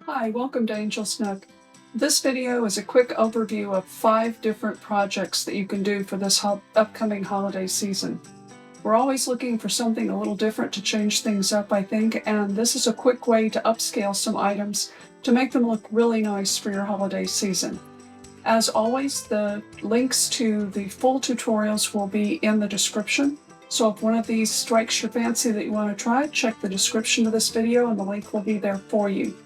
Hi, welcome to Angels Nook. This video is a quick overview of 5 different projects that you can do for this upcoming holiday season. We're always looking for something a little different to change things up, I think, and this is a quick way to upscale some items to make them look really nice for your holiday season. As always, the links to the full tutorials will be in the description. So if one of these strikes your fancy that you want to try, check the description of this video and the link will be there for you.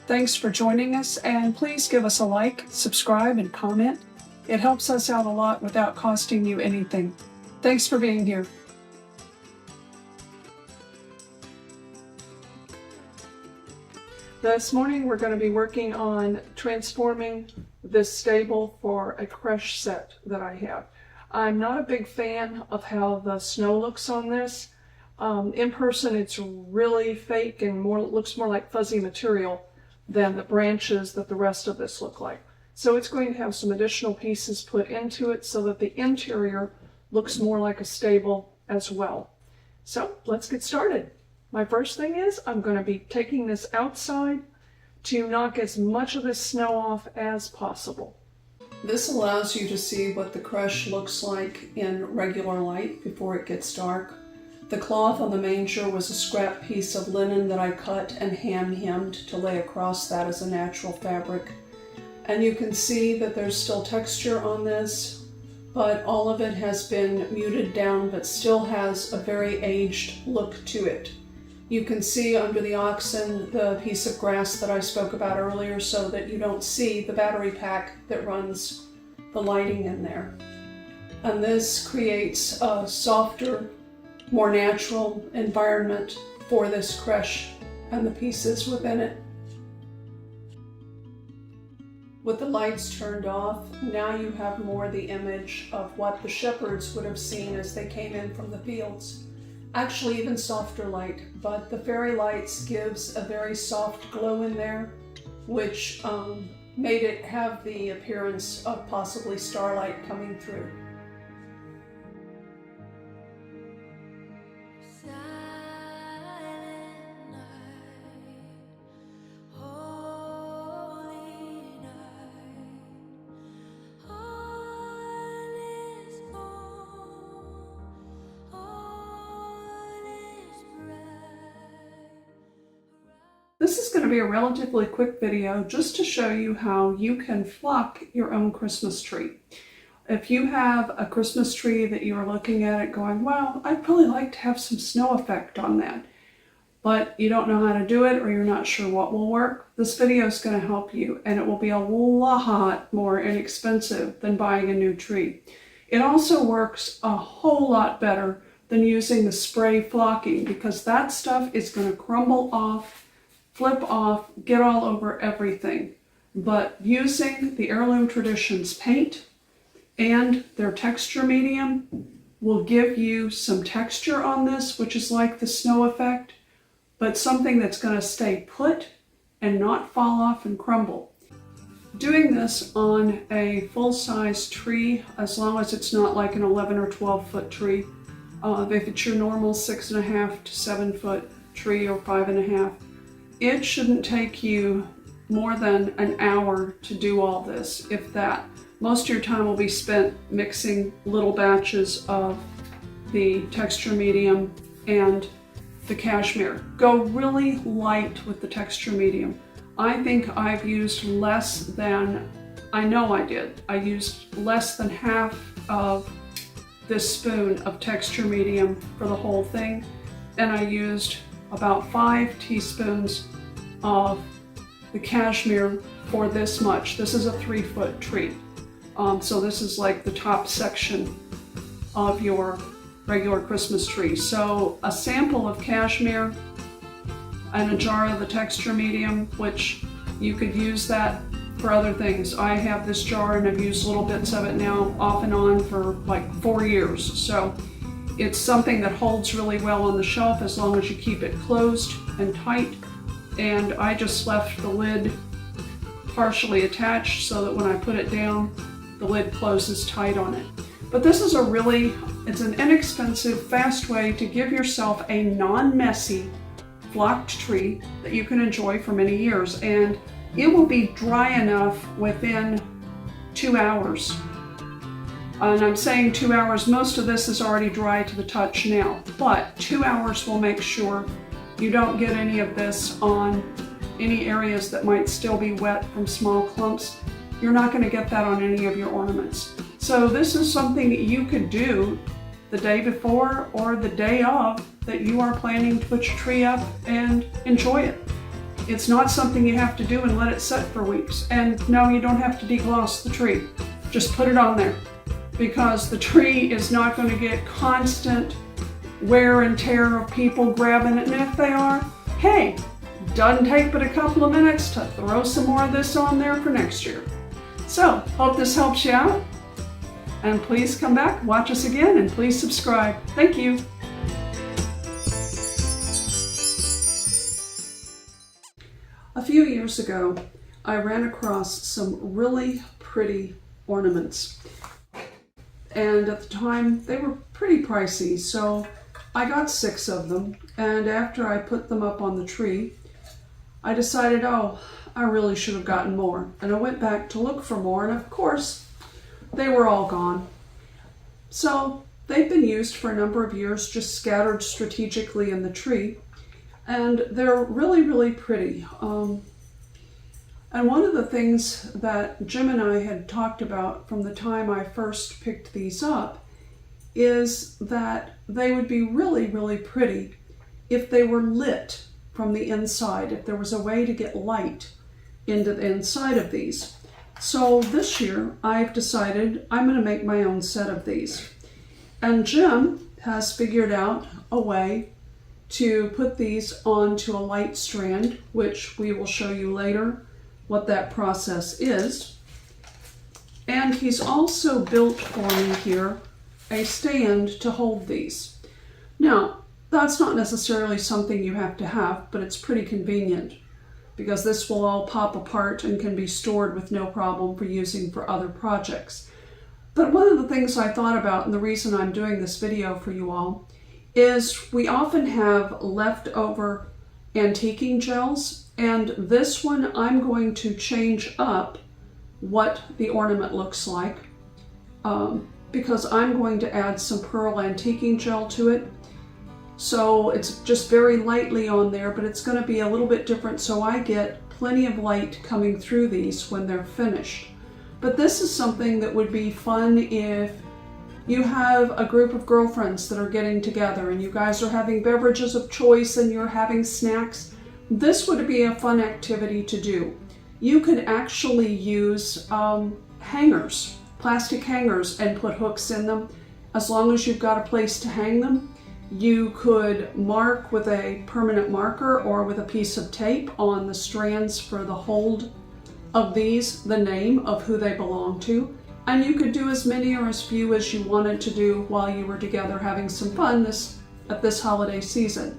Thanks for joining us, and please give us a like, subscribe, and comment. It helps us out a lot without costing you anything. Thanks for being here. This morning we're going to be working on transforming this stable for a creche set that I have. I'm not a big fan of how the snow looks on this. In person it's really fake and looks more like fuzzy material than the branches that the rest of this look like. So it's going to have some additional pieces put into it so that the interior looks more like a stable as well. So let's get started. My first thing is I'm going to be taking this outside to knock as much of this snow off as possible. This allows you to see what the creche looks like in regular light before it gets dark. The cloth on the manger was a scrap piece of linen that I cut and hand hemmed to lay across that as a natural fabric. And you can see that there's still texture on this, but all of it has been muted down but still has a very aged look to it. You can see under the oxen the piece of grass that I spoke about earlier so that you don't see the battery pack that runs the lighting in there. And this creates a softer, more natural environment for this creche and the pieces within it. With the lights turned off, now you have more the image of what the shepherds would have seen as they came in from the fields. Actually even softer light, but the fairy lights gives a very soft glow in there, which made it have the appearance of possibly starlight coming through. This is going to be a relatively quick video just to show you how you can flock your own Christmas tree. If you have a Christmas tree that you are looking at it going, well, I'd probably like to have some snow effect on that, but you don't know how to do it or you're not sure what will work, this video is going to help you, and it will be a lot more inexpensive than buying a new tree. It also works a whole lot better than using the spray flocking because that stuff is going to crumble off, flip off, get all over everything. But using the Heirloom Traditions paint and their texture medium will give you some texture on this, which is like the snow effect, but something that's going to stay put and not fall off and crumble. Doing this on a full-size tree, as long as it's not like an 11 or 12 foot tree, if it's your normal 6.5 to 7 foot tree or 5.5, it shouldn't take you more than an hour to do all this, if that. Most of your time will be spent mixing little batches of the texture medium and the cashmere. Go really light with the texture medium. I think I've used less than, I know I did. I used less than half of this spoon of texture medium for the whole thing, and I used about 5 teaspoons of the cashmere for this much. This is a 3 foot tree. So this is like the top section of your regular Christmas tree. So a sample of cashmere and a jar of the texture medium, which you could use that for other things. I have this jar and I've used little bits of it now off and on for like 4 years. So it's something that holds really well on the shelf as long as you keep it closed and tight. And I just left the lid partially attached so that when I put it down, the lid closes tight on it. But this is it's an inexpensive, fast way to give yourself a non-messy flocked tree that you can enjoy for many years, and it will be dry enough within 2 hours. And I'm saying 2 hours, most of this is already dry to the touch now, but 2 hours will make sure you don't get any of this on any areas that might still be wet from small clumps. You're not going to get that on any of your ornaments. So this is something that you could do the day before or the day of that you are planning to put your tree up and enjoy it. It's not something you have to do and let it set for weeks. And no, you don't have to degloss the tree. Just put it on there, because the tree is not going to get constant wear and tear of people grabbing it. And if they are, hey, doesn't take but a couple of minutes to throw some more of this on there for next year. So, hope this helps you out. And please come back, watch us again, and please subscribe. Thank you. A few years ago, I ran across some really pretty ornaments. And at the time, they were pretty pricey, so I got 6 of them. And after I put them up on the tree, I decided, oh, I really should have gotten more. And I went back to look for more, and of course, they were all gone. So they've been used for a number of years, just scattered strategically in the tree. And they're really, really pretty. And one of the things that Jim and I had talked about from the time I first picked these up is that they would be really, really pretty if they were lit from the inside, if there was a way to get light into the inside of these. So this year I've decided I'm going to make my own set of these. And Jim has figured out a way to put these onto a light strand, which we will show you later what that process is. And he's also built for me here a stand to hold these. Now, that's not necessarily something you have to have, but it's pretty convenient because this will all pop apart and can be stored with no problem for using for other projects. But one of the things I thought about, and the reason I'm doing this video for you all, is we often have leftover antiquing gels, and this one I'm going to change up what the ornament looks like because I'm going to add some pearl antiquing gel to it. So it's just very lightly on there, but it's going to be a little bit different so I get plenty of light coming through these when they're finished. But this is something that would be fun if you have a group of girlfriends that are getting together and you guys are having beverages of choice and you're having snacks. This would be a fun activity to do. You could actually use hangers, plastic hangers, and put hooks in them. As long as you've got a place to hang them, you could mark with a permanent marker or with a piece of tape on the strands for the hold of these, the name of who they belong to. And you could do as many or as few as you wanted to do while you were together having some fun at this holiday season.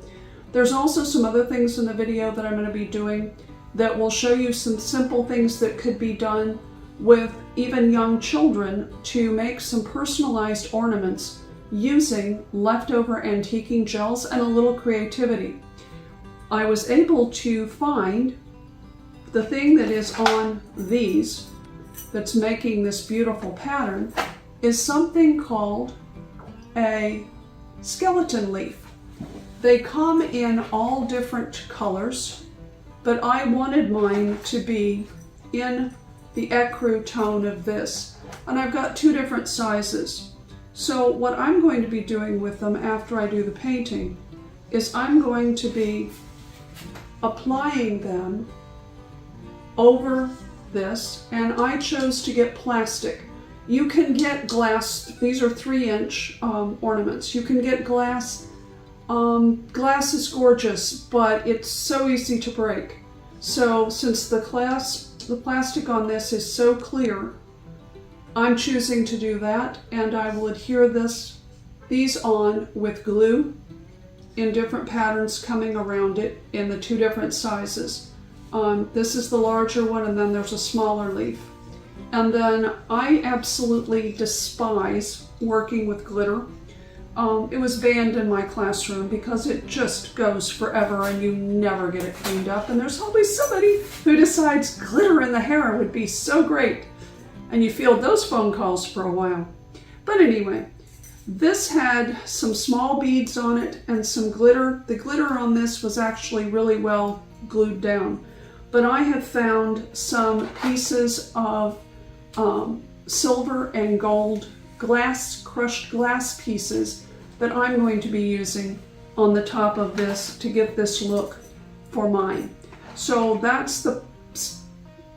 There's also some other things in the video that I'm going to be doing that will show you some simple things that could be done with even young children to make some personalized ornaments using leftover antiquing gels and a little creativity. I was able to find the thing that is on these that's making this beautiful pattern is something called a skeleton leaf. They come in all different colors, but I wanted mine to be in the ecru tone of this. And I've got 2 different sizes. So what I'm going to be doing with them after I do the painting is I'm going to be applying them over this, and I chose to get plastic. You can get glass. These are 3-inch ornaments. You can get glass. Glass is gorgeous, but it's so easy to break. So since the plastic on this is so clear, I'm choosing to do that, and I will adhere these on with glue in different patterns coming around it in the 2 different sizes. This is the larger one, and then there's a smaller leaf. And then I absolutely despise working with glitter. It was banned in my classroom because it just goes forever and you never get it cleaned up. And there's always somebody who decides glitter in the hair would be so great. And you field those phone calls for a while. But anyway, this had some small beads on it and some glitter. The glitter on this was actually really well glued down. But I have found some pieces of silver and gold crushed glass pieces that I'm going to be using on the top of this to get this look for mine. So that's the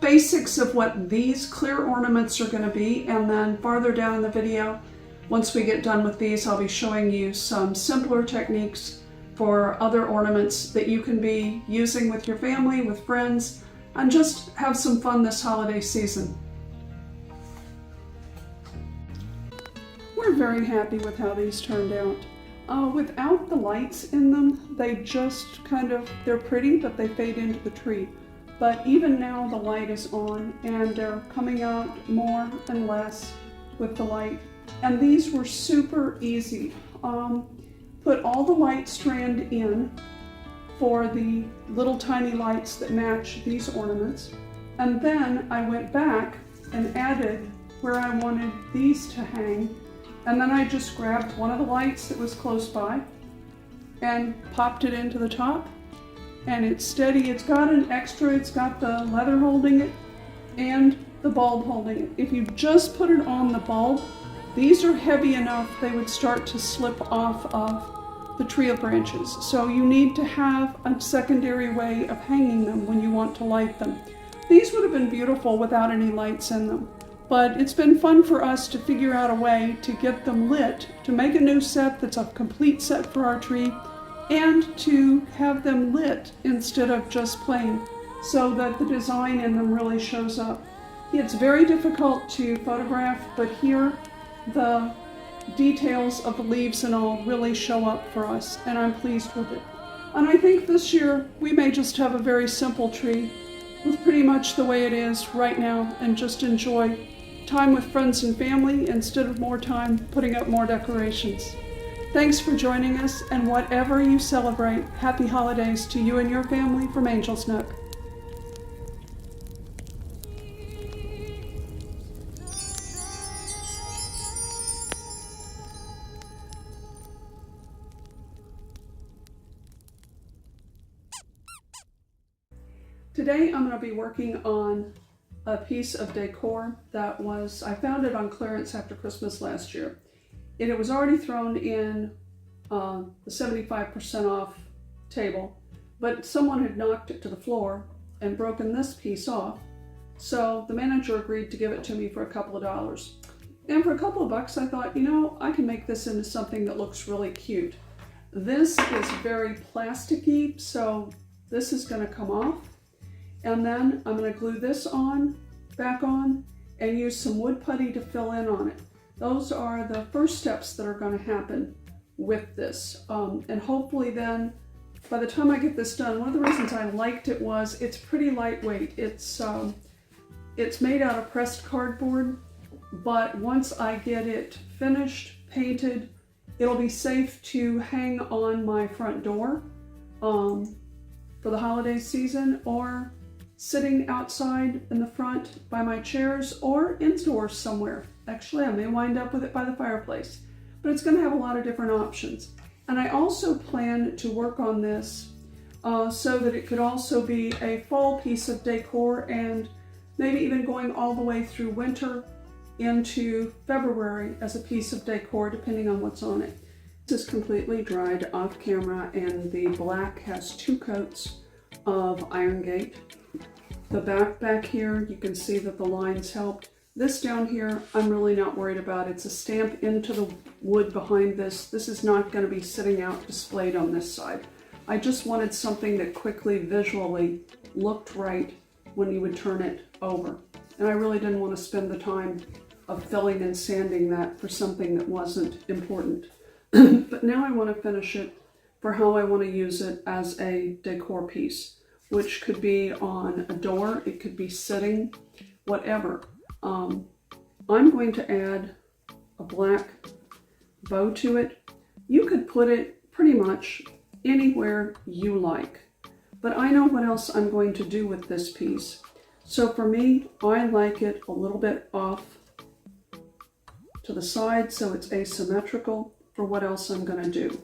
basics of what these clear ornaments are going to be, and then farther down in the video, once we get done with these, I'll be showing you some simpler techniques for other ornaments that you can be using with your family, with friends, and just have some fun this holiday season. We're very happy with how these turned out. Without the lights in them, they just they're pretty, but they fade into the tree. But even now the light is on and they're coming out more and less with the light. And these were super easy. Put all the light strand in for the little tiny lights that match these ornaments. And then I went back and added where I wanted these to hang. And then I just grabbed one of the lights that was close by and popped it into the top. And it's steady. It's got an extra, it's got the leather holding it and the bulb holding it. If you just put it on the bulb, these are heavy enough they would start to slip off of the tree branches. So you need to have a secondary way of hanging them when you want to light them. These would have been beautiful without any lights in them. But it's been fun for us to figure out a way to get them lit, to make a new set that's a complete set for our tree, and to have them lit instead of just plain, so that the design in them really shows up. It's very difficult to photograph, but here the details of the leaves and all really show up for us, and I'm pleased with it. And I think this year we may just have a very simple tree with pretty much the way it is right now and just enjoy time with friends and family instead of more time putting up more decorations. Thanks for joining us, and whatever you celebrate, happy holidays to you and your family from Angels Nook. Today I'm going to be working on a piece of decor that I found it on clearance after Christmas last year. And it was already thrown in the 75% off table, but someone had knocked it to the floor and broken this piece off. So the manager agreed to give it to me for a couple of dollars. And for a couple of bucks, I thought, I can make this into something that looks really cute. This is very plasticky, so this is going to come off. And then I'm going to glue this back on, and use some wood putty to fill in on it. Those are the first steps that are going to happen with this. And hopefully then, by the time I get this done, one of the reasons I liked it was it's pretty lightweight. It's made out of pressed cardboard, but once I get it finished, painted, it'll be safe to hang on my front door for the holiday season, or sitting outside in the front by my chairs, or indoors somewhere. Actually, I may wind up with it by the fireplace, but it's going to have a lot of different options. And I also plan to work on this so that it could also be a fall piece of decor, and maybe even going all the way through winter into February as a piece of decor, depending on what's on it. This is completely dried off camera, and the black has 2 coats of iron gate. The back here, you can see that the lines helped. This down here, I'm really not worried about. It's a stamp into the wood behind this. This is not going to be sitting out displayed on this side. I just wanted something that quickly, visually looked right when you would turn it over. And I really didn't want to spend the time of filling and sanding that for something that wasn't important. But now I want to finish it for how I want to use it as a decor piece, which could be on a door, it could be sitting, whatever. I'm going to add a black bow to it. You could put it pretty much anywhere you like. But I know what else I'm going to do with this piece. So for me, I like it a little bit off to the side so it's asymmetrical for what else I'm going to do.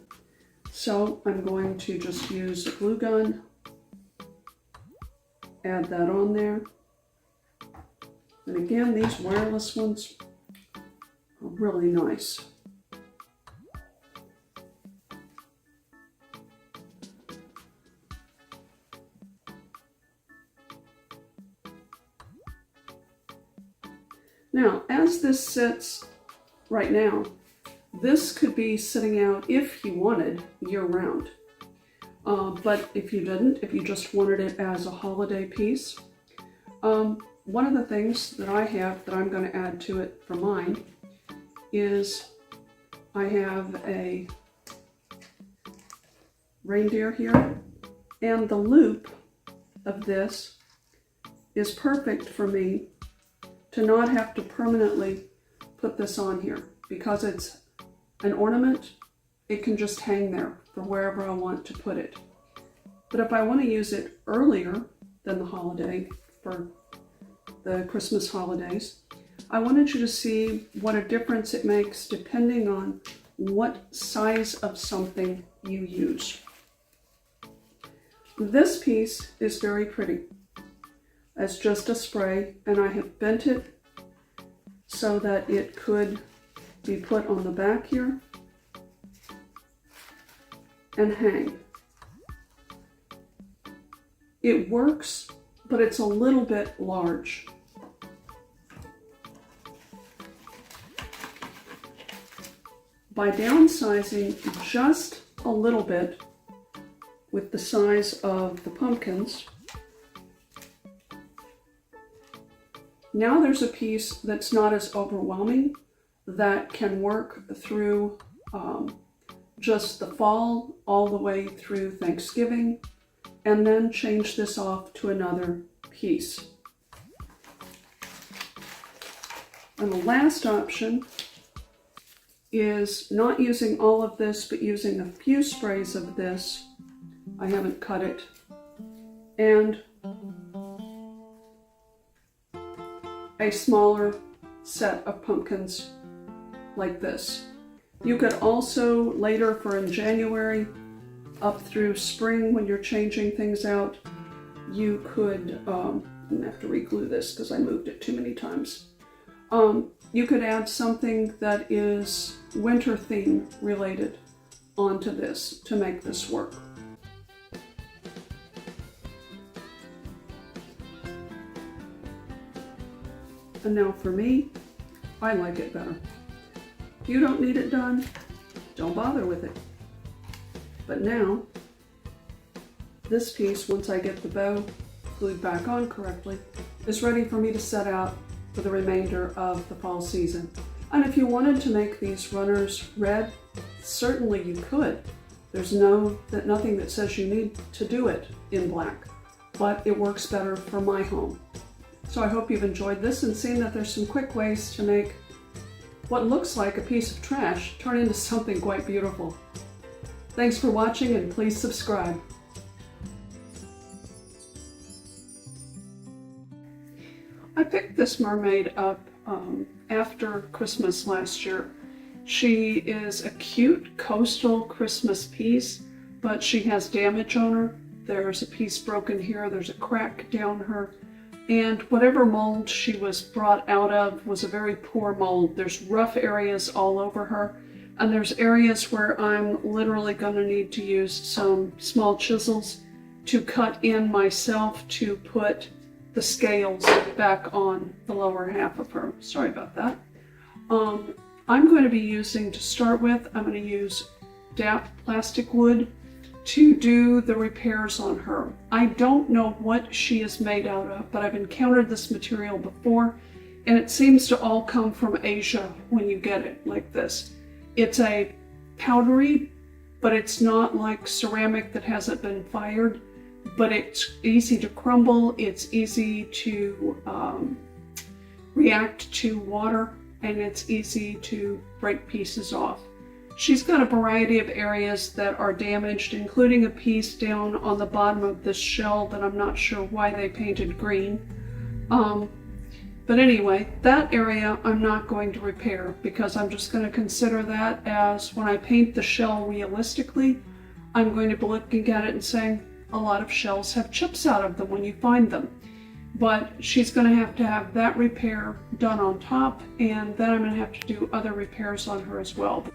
So I'm going to just use a glue gun, add that on there. And again, these wireless ones are really nice. Now, as this sits right now, this could be sitting out, if you wanted, year-round. But if you didn't, if you just wanted it as a holiday piece, one of the things that I have that I'm going to add to it for mine is I have a reindeer here, and the loop of this is perfect for me to not have to permanently put this on here. Because it's an ornament, it can just hang there for wherever I want to put it. But if I want to use it earlier than the holiday, for the Christmas holidays, I wanted you to see what a difference it makes depending on what size of something you use. This piece is very pretty. It's just a spray, and I have bent it so that it could be put on the back here and hang. It works, but it's a little bit large. By downsizing just a little bit with the size of the pumpkins, now there's a piece that's not as overwhelming, that can work through just the fall all the way through Thanksgiving, and then change this off to another piece. And the last option is not using all of this, but using a few sprays of this. I haven't cut it. And a smaller set of pumpkins like this. You could also later, for in January up through spring, when you're changing things out, you could, I'm gonna have to re-glue this because I moved it too many times. You could add something that is winter theme related onto this to make this work. And now for me, I like it better. If you don't need it done, don't bother with it. But now, this piece, once I get the bow glued back on correctly, is ready for me to set out for the remainder of the fall season. And if you wanted to make these runners red, certainly you could. There's nothing that says you need to do it in black, but it works better for my home. So I hope you've enjoyed this and seen that there's some quick ways to make what looks like a piece of trash turn into something quite beautiful. Thanks for watching, and please subscribe. I picked this mermaid up after Christmas last year. She is a cute coastal Christmas piece, but she has damage on her. There's a piece broken here, there's a crack down her, and whatever mold she was brought out of was a very poor mold. There's rough areas all over her, and there's areas where I'm literally going to need to use some small chisels to cut in myself to put the scales back on the lower half of her. Sorry about that. I'm going to be using, to start with, I'm going to use DAP plastic wood to do the repairs on her. I don't know what she is made out of, but I've encountered this material before, and it seems to all come from Asia when you get it like this. It's a powdery, but it's not like ceramic that hasn't been fired, but it's easy to crumble, it's easy to react to water, and it's easy to break pieces off. She's got a variety of areas that are damaged, including a piece down on the bottom of this shell that I'm not sure why they painted green. But anyway, that area I'm not going to repair because I'm just going to consider that as when I paint the shell realistically, I'm going to be looking at it and saying a lot of shells have chips out of them when you find them. But she's going to have that repair done on top, and then I'm going to have to do other repairs on her as well.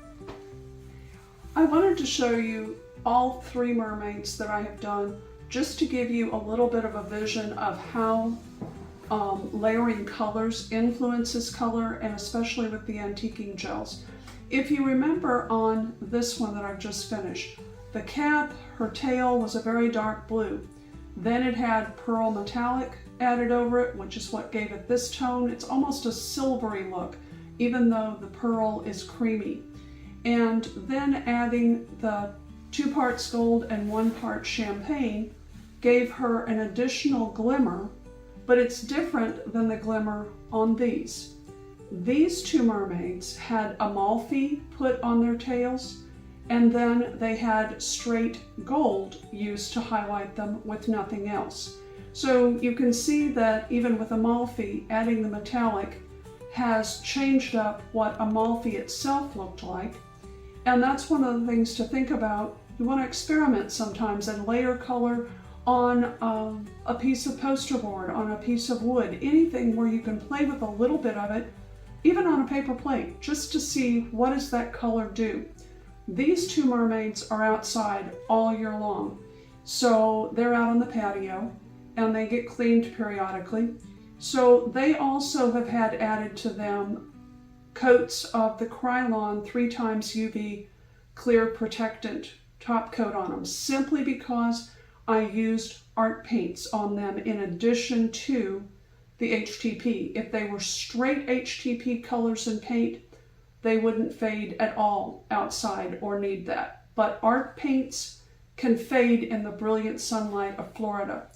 I wanted to show you all 3 mermaids that I have done just to give you a little bit of a vision of how layering colors influences color, and especially with the antiquing gels. If you remember on this one that I've just finished, the cap, her tail was a very dark blue. Then it had pearl metallic added over it, which is what gave it this tone. It's almost a silvery look, even though the pearl is creamy. And then adding the 2 parts gold and 1 part champagne gave her an additional glimmer, but it's different than the glimmer on these. These 2 mermaids had Amalfi put on their tails, and then they had straight gold used to highlight them with nothing else. So you can see that even with Amalfi, adding the metallic has changed up what Amalfi itself looked like. And that's one of the things to think about. You want to experiment sometimes and layer color on a piece of poster board, on a piece of wood, anything where you can play with a little bit of it, even on a paper plate, just to see what does that color do. These 2 mermaids are outside all year long. So they're out on the patio and they get cleaned periodically. So they also have had added to them coats of the Krylon 3x UV clear protectant top coat on them, simply because I used art paints on them in addition to the HTP. If they were straight HTP colors and paint, they wouldn't fade at all outside or need that. But art paints can fade in the brilliant sunlight of Florida.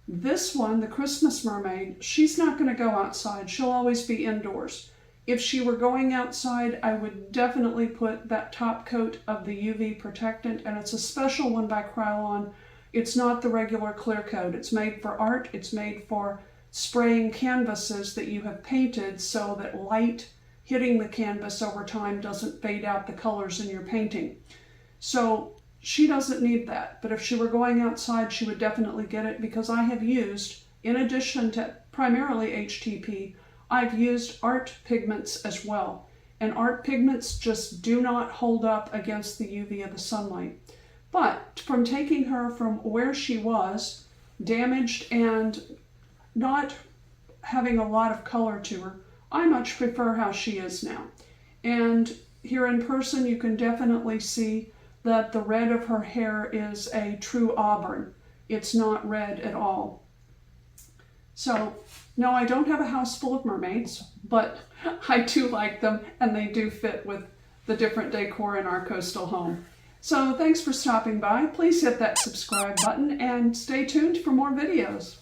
This one, the Christmas mermaid, she's not going to go outside. She'll always be indoors. If she were going outside, I would definitely put that top coat of the UV protectant, and it's a special one by Krylon. It's not the regular clear coat. It's made for art. It's made for spraying canvases that you have painted so that light hitting the canvas over time doesn't fade out the colors in your painting. So she doesn't need that, but if she were going outside, she would definitely get it, because I have used, in addition to primarily HTP, I've used art pigments as well. And art pigments just do not hold up against the UV of the sunlight. But from taking her from where she was, damaged and not having a lot of color to her, I much prefer how she is now. And here in person, you can definitely see that the red of her hair is a true auburn. It's not red at all. So, no, I don't have a house full of mermaids, but I do like them, and they do fit with the different decor in our coastal home. So thanks for stopping by. Please hit that subscribe button and stay tuned for more videos.